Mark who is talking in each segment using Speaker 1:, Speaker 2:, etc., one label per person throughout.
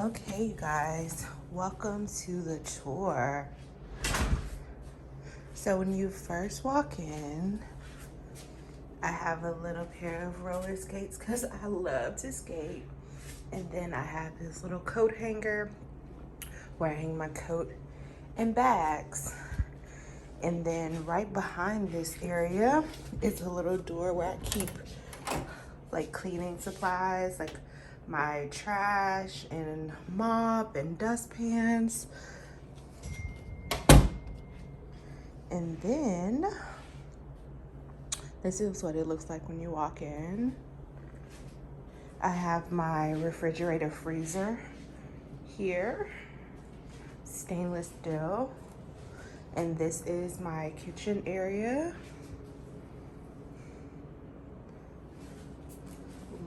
Speaker 1: Okay, you guys, welcome to the tour. So when you first walk in, I have a little pair of roller skates because I love to skate. And then I have this little coat hanger where I hang my coat and bags. And then right behind this area is a little door where I keep like cleaning supplies, like my trash and mop and dustpans. And then this is what it looks like when you walk in. I have my refrigerator freezer here, stainless steel. And this is my kitchen area.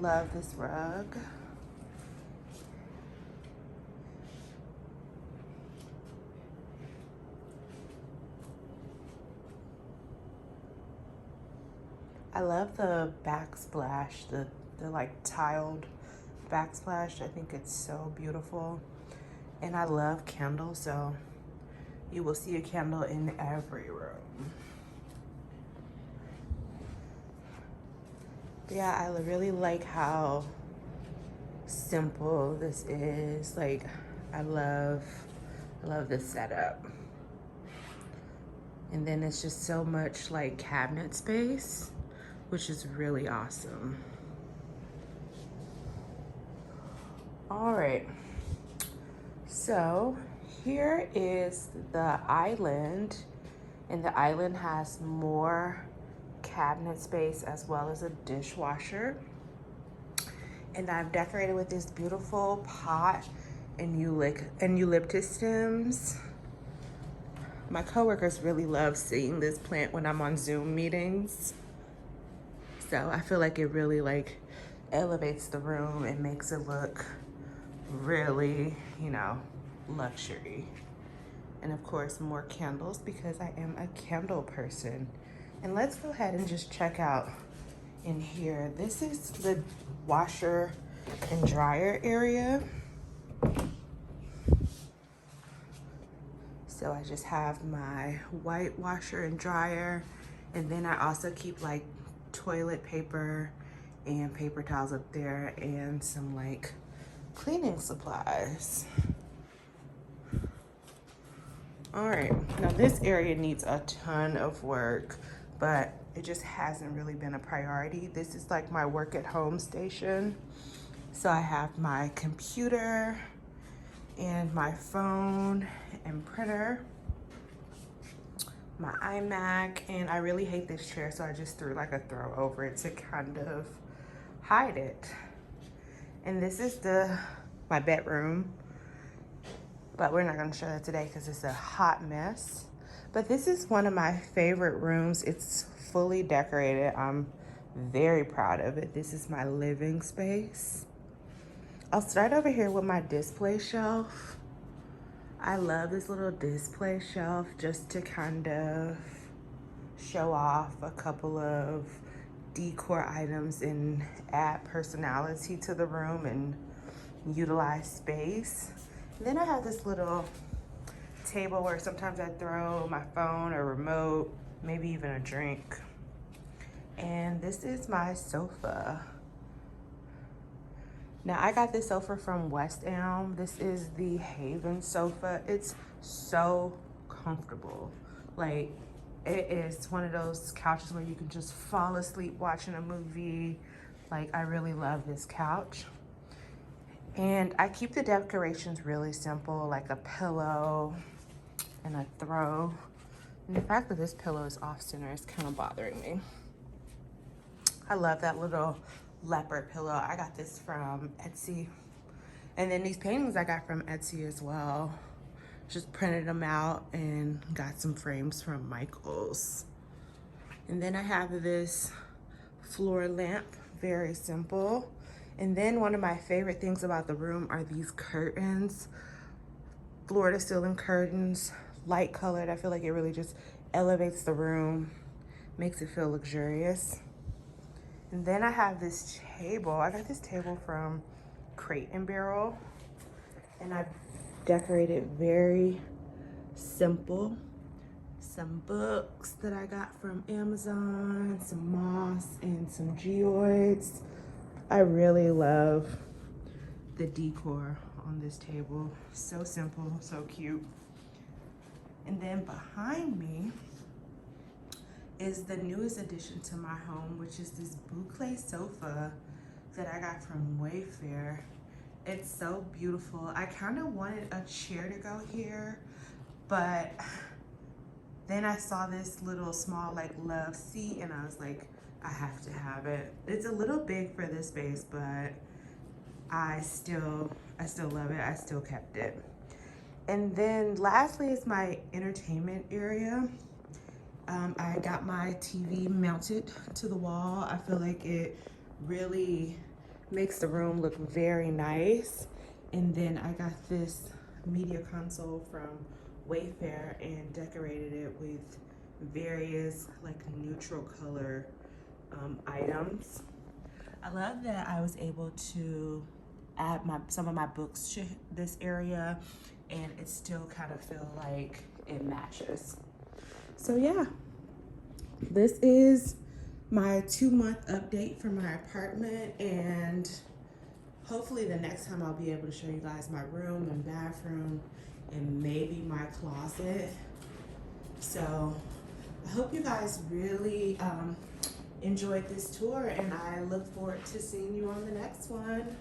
Speaker 1: Love this rug. I love the backsplash, the like tiled backsplash. I think it's so beautiful. And I love candles, so you will see a candle in every room. Yeah, I really like how simple this is. Like, I love this setup. And then it's just so much like cabinet space, which is really awesome. All right, so here is the island, and the island has more cabinet space as well as a dishwasher. And I've decorated with this beautiful pot and eucalyptus stems. My coworkers really love seeing this plant when I'm on Zoom meetings. So I feel like it really like elevates the room and makes it look really, luxury. And of course, more candles because I am a candle person. And let's go ahead and just check out in here. This is the washer and dryer area. So I just have my white washer and dryer. And then I also keep like toilet paper and paper towels up there and some like cleaning supplies. All right, now this area needs a ton of work, but it just hasn't really been a priority. This is like my work at home station. So I have my computer and my phone and printer, my iMac, and I really hate this chair, so I just threw like a throw over it to kind of hide it. And this is my bedroom, but we're not gonna show that today because it's a hot mess. But this is one of my favorite rooms. It's fully decorated. I'm very proud of it. This is my living space. I'll start over here with my display shelf. I love this little display shelf just to kind of show off a couple of decor items and add personality to the room and utilize space. And then I have this little table where sometimes I throw my phone or remote, maybe even a drink. And this is my sofa. Now I got this sofa from West Elm. This is the Haven sofa. It's so comfortable. Like, it is one of those couches where you can just fall asleep watching a movie. Like, I really love this couch. And I keep the decorations really simple, like a pillow and a throw. And the fact that this pillow is off center is kind of bothering me. I love that little leopard pillow. I got this from Etsy. And then these paintings I got from Etsy as well. Just printed them out and got some frames from Michael's. And then I have this floor lamp, very simple. And then one of my favorite things about the room are these curtains, floor to ceiling curtains, light colored. I feel like it really just elevates the room, makes it feel luxurious. And then I have this table. I got this table from Crate and Barrel. And I've decorated very simple. Some books that I got from Amazon, some moss and some geoids. I really love the decor on this table. So simple, so cute. And then behind me is the newest addition to my home, which is this boucle sofa that I got from Wayfair. It's so beautiful. I kind of wanted a chair to go here, but then I saw this little small like Loveseat and I was like, I have to have it. It's a little big for this space, but I still love it. I still kept it. And then lastly is my entertainment area. I got my TV mounted to the wall. I feel like it really makes the room look very nice. And then I got this media console from Wayfair and decorated it with various like neutral color items. I love that I was able to add some of my books to this area and it still kind of feel like it matches. So yeah, this is my 2-month update for my apartment, and hopefully the next time I'll be able to show you guys my room and bathroom and maybe my closet. So I hope you guys really enjoyed this tour, and I look forward to seeing you on the next one.